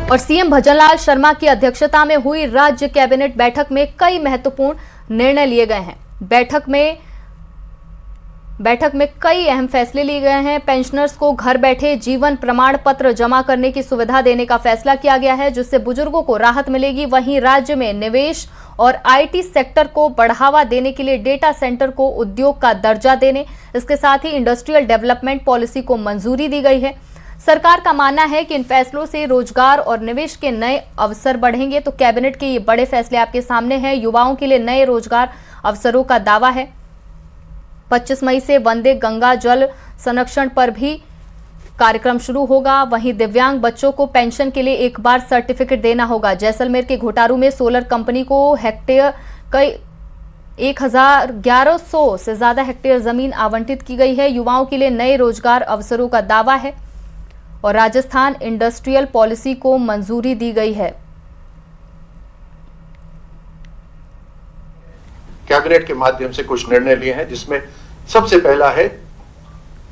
और सीएम भजनलाल शर्मा की अध्यक्षता में हुई राज्य कैबिनेट बैठक में कई महत्वपूर्ण निर्णय लिए गए हैं। बैठक में कई अहम फैसले लिए गए हैं। पेंशनर्स को घर बैठे जीवन प्रमाण पत्र जमा करने की सुविधा देने का फैसला किया गया है, जिससे बुजुर्गों को राहत मिलेगी। वहीं राज्य में निवेश और आईटी सेक्टर को बढ़ावा देने के लिए डेटा सेंटर को उद्योग का दर्जा देने, इसके साथ ही इंडस्ट्रियल डेवलपमेंट पॉलिसी को मंजूरी दी गई है। सरकार का मानना है कि इन फैसलों से रोजगार और निवेश के नए अवसर बढ़ेंगे। तो कैबिनेट के ये बड़े फैसले आपके सामने हैं। युवाओं के लिए नए रोजगार अवसरों का दावा है। 25 मई से वंदे गंगा जल संरक्षण पर भी कार्यक्रम शुरू होगा। वहीं दिव्यांग बच्चों को पेंशन के लिए एक बार सर्टिफिकेट देना होगा। जैसलमेर के घोटारू में सोलर कंपनी को हेक्टेयर कई 1100 से ज्यादा हेक्टेयर जमीन आवंटित की गई है। युवाओं के लिए नए रोजगार अवसरों का दावा है और राजस्थान इंडस्ट्रियल पॉलिसी को मंजूरी दी गई है। कैबिनेट के माध्यम से कुछ निर्णय लिए हैं, जिसमें सबसे पहला है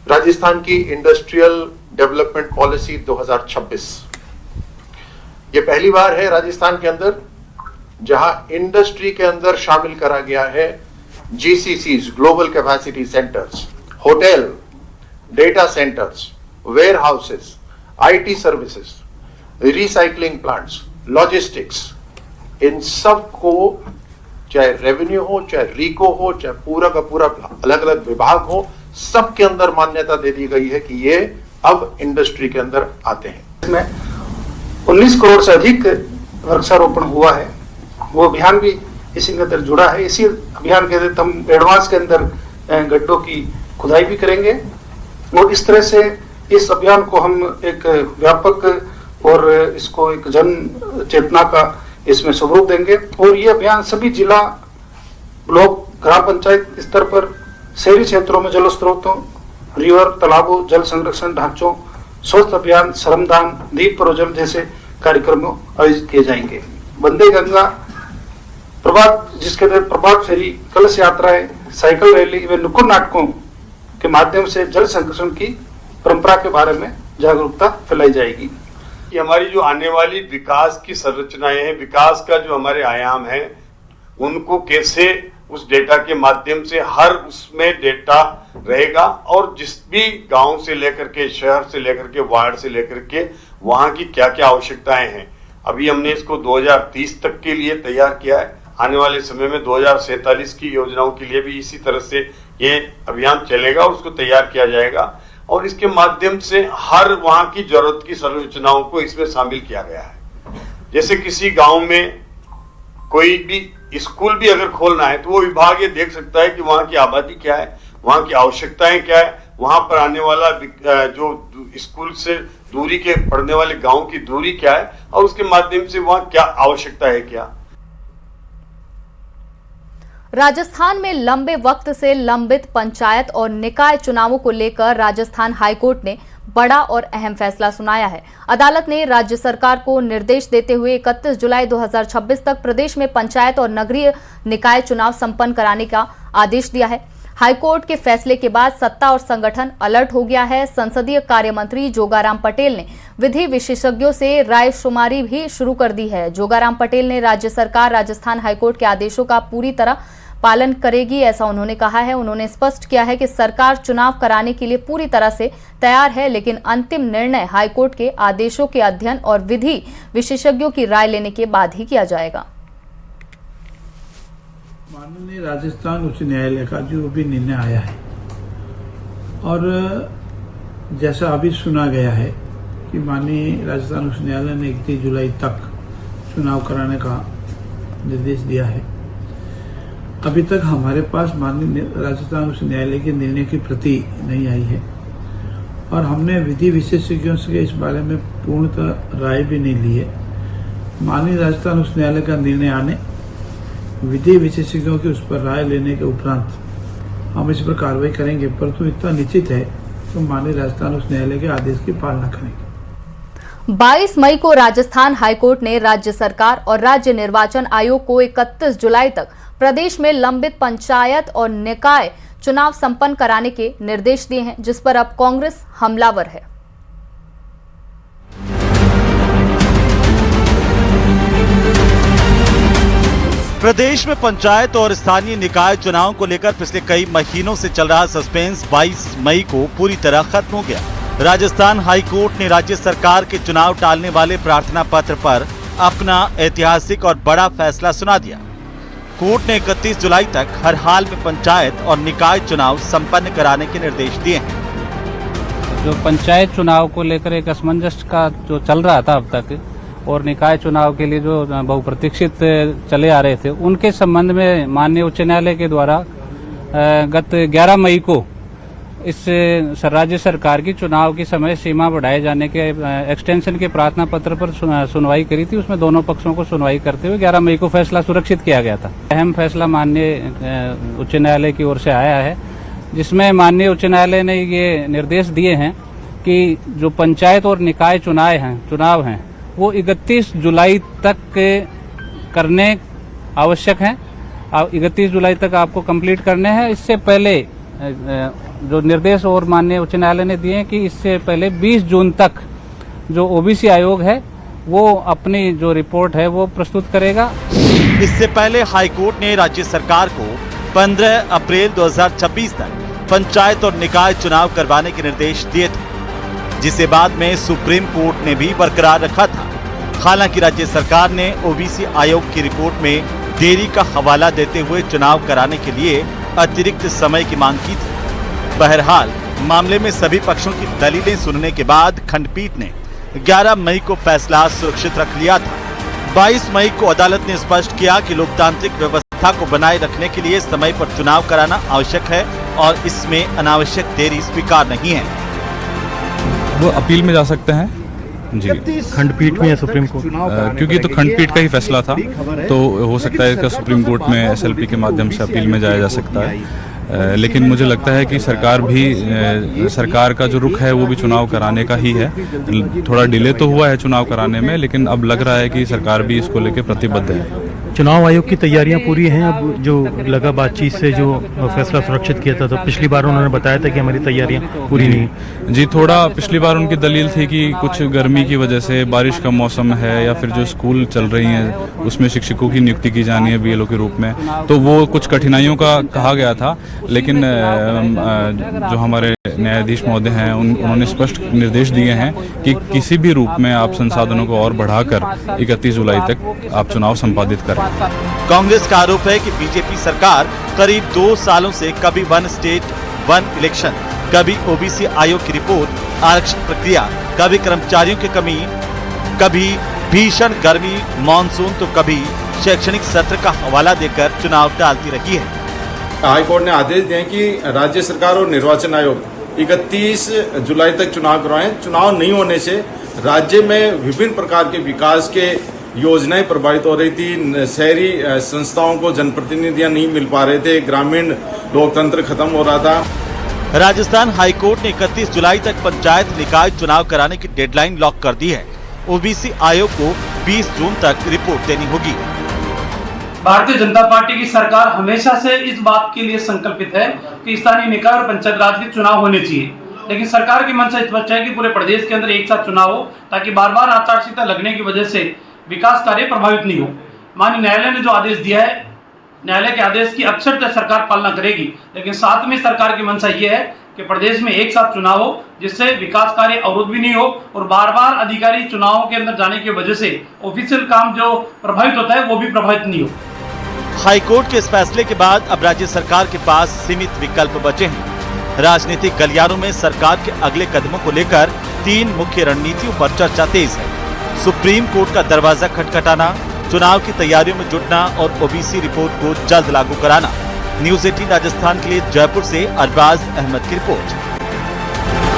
राजस्थान की इंडस्ट्रियल डेवलपमेंट पॉलिसी 2026। ये पहली बार है राजस्थान के अंदर जहां इंडस्ट्री के अंदर शामिल करा गया है GCCs, global capacity centres, hotel, data centres, warehouses, IT services, recycling plants, logistics, इन सब को, चाहे रेवेन्यू हो, चाहे रिको हो, चाहे पूरा का पूरा अलग अलग विभाग हो, सबके अंदर मान्यता दे दी गई है कि ये अब इंडस्ट्री के अंदर आते हैं। इसमें 19 करोड़ से अधिक वृक्षारोपण हुआ है। वो अभियान भी इसी के अंदर जुड़ा है। इसी अभियान के तहत हम एडवांस के अंदर गड्ढों की खुदाई भी करेंगे और इस तरह से इस अभियान को हम एक व्यापक और इसको एक जन चेतना का इसमें स्वरूप देंगे। और ये अभियान सभी जिला, ब्लॉक, ग्राम पंचायत स्तर पर शहरी क्षेत्रों में जल स्रोतों, रिवर, तालाबों, जल संरक्षण ढांचों, स्वच्छ अभियान, श्रमदान, दीप प्रोजल जैसे कार्यक्रमों आयोजित किए जाएंगे। वंदे गंगा प्रभात, जिसके तहत प्रभात फेरी, कलश यात्राएं, साइकिल रैली व नुक्कड़ नाटकों के माध्यम से जल संरक्षण की परंपरा के बारे में जागरूकता फैलाई जाएगी। कि हमारी जो आने वाली विकास की संरचनाएं हैं, विकास का जो हमारे आयाम है, उनको कैसे उस डेटा के माध्यम से हर उसमें डेटा रहेगा और जिस भी गांव से लेकर के, शहर से लेकर के, वार्ड से लेकर के वहां की क्या क्या आवश्यकताएं हैं। अभी हमने इसको 2030 तक के लिए तैयार किया है। आने वाले समय में 2047 की योजनाओं के लिए भी इसी तरह से ये अभियान चलेगा, उसको तैयार किया जाएगा और इसके माध्यम से हर वहां की जरूरत की संरचनाओं को इसमें शामिल किया गया है। जैसे किसी गांव में कोई भी स्कूल भी अगर खोलना है तो वो विभाग ये देख सकता है कि वहां की आबादी क्या है, वहां की आवश्यकताएं क्या है, वहां पर आने वाला जो स्कूल से दूरी के पढ़ने वाले गांव की दूरी क्या है और उसके माध्यम से वहां क्या आवश्यकता है क्या। राजस्थान में लंबे वक्त से लंबित पंचायत और निकाय चुनावों को लेकर राजस्थान हाईकोर्ट ने बड़ा और अहम फैसला सुनाया है। अदालत ने राज्य सरकार को निर्देश देते हुए 31 जुलाई 2026 तक प्रदेश में पंचायत और नगरीय निकाय चुनाव संपन्न कराने का आदेश दिया है। हाईकोर्ट के फैसले के बाद सत्ता और संगठन अलर्ट हो गया है। संसदीय कार्य मंत्री जोगाराम पटेल ने विधि विशेषज्ञों से रायशुमारी भी शुरू कर दी है। जोगाराम पटेल ने राज्य सरकार राजस्थान हाईकोर्ट के आदेशों का पूरी तरह पालन करेगी, ऐसा उन्होंने कहा है। उन्होंने स्पष्ट किया है कि सरकार चुनाव कराने के लिए पूरी तरह से तैयार है, लेकिन अंतिम निर्णय हाईकोर्ट के आदेशों के अध्ययन और विधि विशेषज्ञों की राय लेने के बाद ही किया जाएगा। माननीय राजस्थान उच्च न्यायालय का जो भी निर्णय आया है और जैसा अभी सुना गया है कि माननीय राजस्थान उच्च न्यायालय ने 31 जुलाई तक चुनाव कराने का निर्देश दिया है। अभी तक हमारे पास माननीय राजस्थान उच्च न्यायालय के निर्णय की प्रति नहीं आई है और हमने विधि विशेषज्ञों से इस बारे में पूर्णतः राय भी नहीं ली है। माननीय राजस्थान उच्च न्यायालय का निर्णय आने, विधि विशेषज्ञों की उस पर राय लेने के उपरांत हम इस पर कार्रवाई करेंगे, परंतु इतना निश्चित है कि माननीय राजस्थान उच्च न्यायालय के आदेश की पालना करेंगे। 22 मई को राजस्थान हाईकोर्ट ने राज्य सरकार और राज्य निर्वाचन आयोग को 31 जुलाई तक प्रदेश में लंबित पंचायत और निकाय चुनाव संपन्न कराने के निर्देश दिए हैं, जिस पर अब कांग्रेस हमलावर है। प्रदेश में पंचायत और स्थानीय निकाय चुनाव को लेकर पिछले कई महीनों से चल रहा सस्पेंस 22 मई को पूरी तरह खत्म हो गया। राजस्थान हाई कोर्ट ने राज्य सरकार के चुनाव टालने वाले प्रार्थना पत्र पर अपना ऐतिहासिक और बड़ा फैसला सुना दिया। कोर्ट ने 31 जुलाई तक हर हाल में पंचायत और निकाय चुनाव संपन्न कराने के निर्देश दिए हैं। जो पंचायत चुनाव को लेकर एक असमंजस का जो चल रहा था अब तक और निकाय चुनाव के लिए जो बहुप्रतीक्षित चले आ रहे थे, उनके संबंध में माननीय उच्च न्यायालय के द्वारा गत 11 मई को इस राज्य सरकार की चुनाव की समय सीमा बढ़ाए जाने के एक्सटेंशन के प्रार्थना पत्र पर सुनवाई करी थी। उसमें दोनों पक्षों को सुनवाई करते हुए 11 मई को फैसला सुरक्षित किया गया था। अहम फैसला माननीय उच्च न्यायालय की ओर से आया है, जिसमें माननीय उच्च न्यायालय ने ये निर्देश दिए हैं कि जो पंचायत और निकाय चुनाव हैं वो 31 जुलाई तक करने आवश्यक हैं। 31 जुलाई तक आपको कंप्लीट करने हैं। इससे पहले जो निर्देश और माननीय उच्च न्यायालय ने दिए हैं कि इससे पहले 20 जून तक जो ओबीसी आयोग है वो अपनी जो रिपोर्ट है वो प्रस्तुत करेगा। इससे पहले हाईकोर्ट ने राज्य सरकार को 15 अप्रैल 2026 तक पंचायत और निकाय चुनाव करवाने के निर्देश दिए थे, जिसे बाद में सुप्रीम कोर्ट ने भी बरकरार रखा था। हालांकि राज्य सरकार ने ओबीसी आयोग की रिपोर्ट में देरी का हवाला देते हुए चुनाव कराने के लिए अतिरिक्त समय की मांग की थी। बहरहाल मामले में सभी पक्षों की दलीलें सुनने के बाद खंडपीठ ने 11 मई को फैसला सुरक्षित रख लिया था। 22 मई को अदालत ने स्पष्ट किया कि लोकतांत्रिक व्यवस्था को बनाए रखने के लिए समय पर चुनाव कराना आवश्यक है और इसमें अनावश्यक देरी स्वीकार नहीं है। वो अपील में जा सकते हैं जी, खंडपीठ में या सुप्रीम कोर्ट, क्योंकि तो खंडपीठ का ही फैसला था, तो हो सकता है इसका सुप्रीम कोर्ट में एसएलपी के माध्यम से अपील में जाया जा सकता है। लेकिन मुझे लगता है कि सरकार का जो रुख है वो भी चुनाव कराने का ही है। थोड़ा डिले तो हुआ है चुनाव कराने में, लेकिन अब लग रहा है कि सरकार भी इसको लेकर प्रतिबद्ध है। चुनाव आयोग की तैयारियां पूरी हैं। अब जो लगा बातचीत से जो फैसला सुरक्षित किया था, तो पिछली बार उन्होंने बताया था कि हमारी तैयारियां पूरी नहीं जी। थोड़ा पिछली बार उनकी दलील थी कि कुछ गर्मी की वजह से, बारिश का मौसम है या फिर जो स्कूल चल रही हैं उसमें शिक्षकों की नियुक्ति की जानी है बीएलओ के रूप में, तो वो कुछ कठिनाइयों का कहा गया था। लेकिन जो हमारे न्यायाधीश महोदय हैं उन्होंने स्पष्ट निर्देश दिए हैं कि किसी भी रूप में आप संसाधनों को और बढ़ाकर 31 जुलाई तक आप चुनाव संपादित करें। कांग्रेस का आरोप है कि बीजेपी सरकार करीब 2 सालों से कभी वन स्टेट वन इलेक्शन, कभी ओबीसी आयोग की रिपोर्ट, आरक्षण प्रक्रिया, कभी कर्मचारियों की कमी, कभी भीषण गर्मी, मानसून तो कभी शैक्षणिक सत्र का हवाला देकर चुनाव टालती रही है। हाईकोर्ट ने आदेश दिए कि राज्य सरकार और निर्वाचन आयोग 31 जुलाई तक चुनाव करवाएं। चुनाव नहीं होने से राज्य में विभिन्न प्रकार के विकास के योजनाएं प्रभावित हो रही थी। शहरी संस्थाओं को जनप्रतिनिधियां नहीं मिल पा रहे थे, ग्रामीण लोकतंत्र खत्म हो रहा था। राजस्थान हाईकोर्ट ने 31 जुलाई तक पंचायत निकाय चुनाव कराने की डेडलाइन लॉक कर दी है। ओबीसी आयोग को 20 जून तक रिपोर्ट देनी होगी। भारतीय जनता पार्टी की सरकार हमेशा से इस बात के लिए संकल्पित है कि स्थानीय निकाय और पंचायत राज के चुनाव होने चाहिए, लेकिन सरकार की मंशा स्पष्ट है कि पूरे प्रदेश के अंदर एक साथ चुनाव हो, ताकि बार बार आचार संहिता लगने की वजह से विकास कार्य प्रभावित नहीं हो। माननीय न्यायालय ने जो आदेश दिया है, न्यायालय के आदेश की अक्षरशः सरकार पालना करेगी, लेकिन साथ में सरकार की मंशा ये है कि प्रदेश में एक साथ चुनाव हो, जिससे विकास कार्य अवरुद्ध भी नहीं हो और बार बार अधिकारी चुनावों के अंदर जाने की वजह से ऑफिशियल काम जो प्रभावित होता है वो भी प्रभावित नहीं हो। हाईकोर्ट के इस फैसले के बाद अब राज्य सरकार के पास सीमित विकल्प बचे हैं। राजनीतिक गलियारों में सरकार के अगले कदमों को लेकर 3 मुख्य रणनीतियों पर चर्चा तेज है। सुप्रीम कोर्ट का दरवाजा खटखटाना, चुनाव की तैयारियों में जुटना और ओबीसी रिपोर्ट को जल्द लागू कराना। न्यूज़ 18 राजस्थान के लिए जयपुर से अरबाज अहमद की रिपोर्ट।